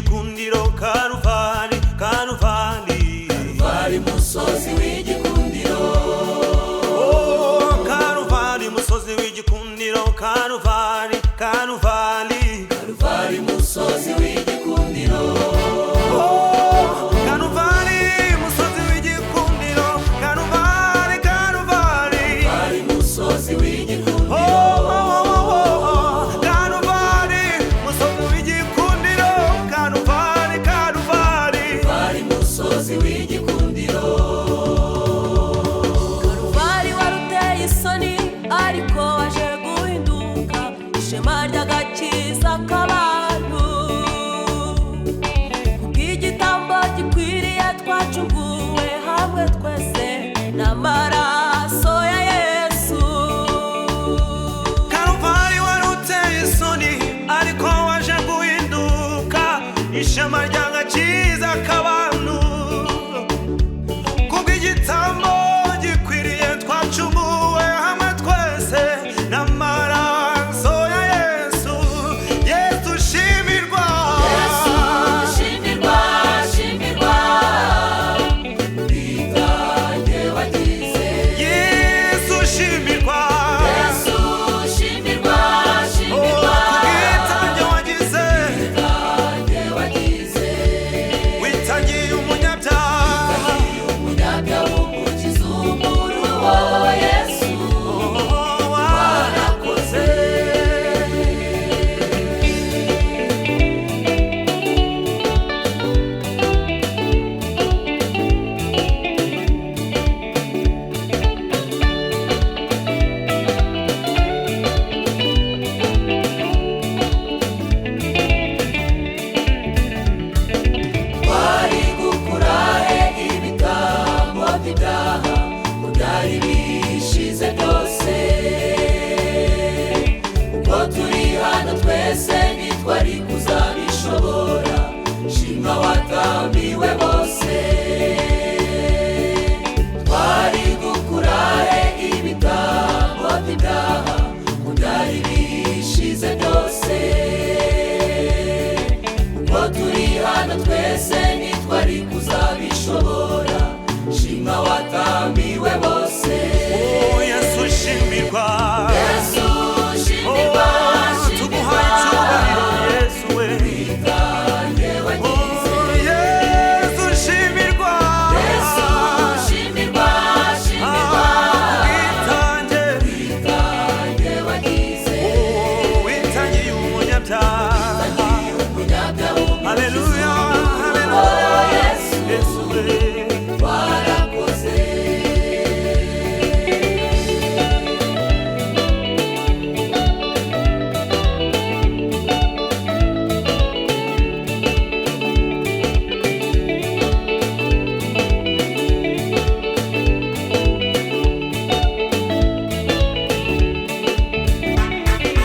w'igikundiro Karuvali, Karuvali, Karuvali musozi w'igikundiro. Oh, Karuvali musozi w'igikundiro Karuvali, Karuvali, Karuvali musozi w'igikundiro. Oh, Karuvali musozi w'igikundiro Karuvali, Karuvali, Karuvali musozi w'igikundiro. Karuvali waruteye isoni ariko waje guhinduka ishema ry'agakiza k'abantu. Kubw'igitambo gikwiriye twacunguwe hamwe twese n'amaraso ya Yesu. Karuvali waruteye isoni ariko waje guhinduka ishema ry'agakiza k'abantu. Kubw'igitambo gikwiriye twacunguwe hamwe twese n'amaraso ya Yesu. Yesu shimirwa, Yesu shimirwa, shimirwa, ubwitange wagize. Yesu shimirwa, Yesu shimirwa, shimirwa, ubwitange wagize, ubwitange wagize. witangiye umunyabyaha, Umunyabyaha umukiza umuruho. Yesu warakoze. Wari gukura he ibitambo by'ibyaha ngo byari bishize byose. Uko turi hano twese ntitwari kuzabishobora. Shimwa watambiwe bose. Twari gukura he ibitambo by'ibyaha ngo byari bishize byose. Uko turi hano twese ntitwari kuzabishobora. Shimwa watambiwe bose. oh Yesu shimirwa, Yesu shimirwa, tuguhaye icyubahiro Yesu we. ubwitange wagize. Oh, Yesu shimirwa, Yesu shimirwa, shimirwa, ubwitange, ubwitange wagize. oh, witangiye umunyabyaha. Umunyabyaha Haleluya, haleluya, Yesu we. warakoze.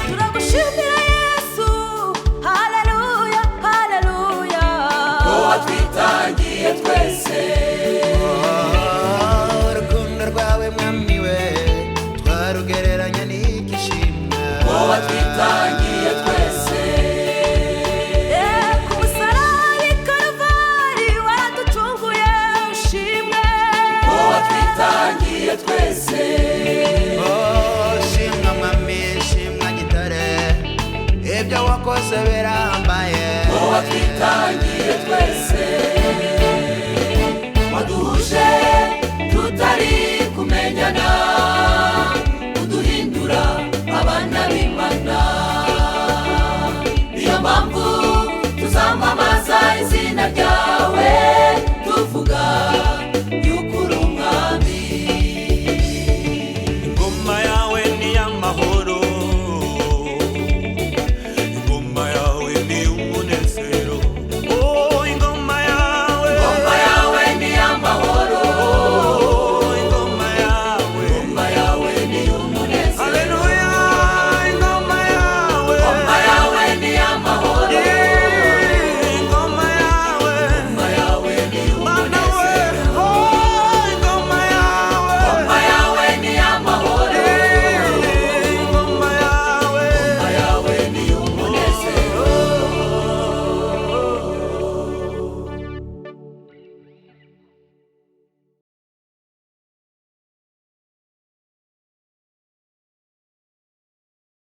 Turagushimira Yesu, haleluya, haleluya. Ko watwitangiye twese. urukundo rwawe mwami we twarugereranya n'igishimwa. Ko watwitangiye twese. Ku musaraba i Karuvali waraducunguye ushimwe. Ko watwitangiye twese. Oh, shimwa mwami, shimwa gitare, ibyo wakoze birambaye. Ko watwitangiye twese.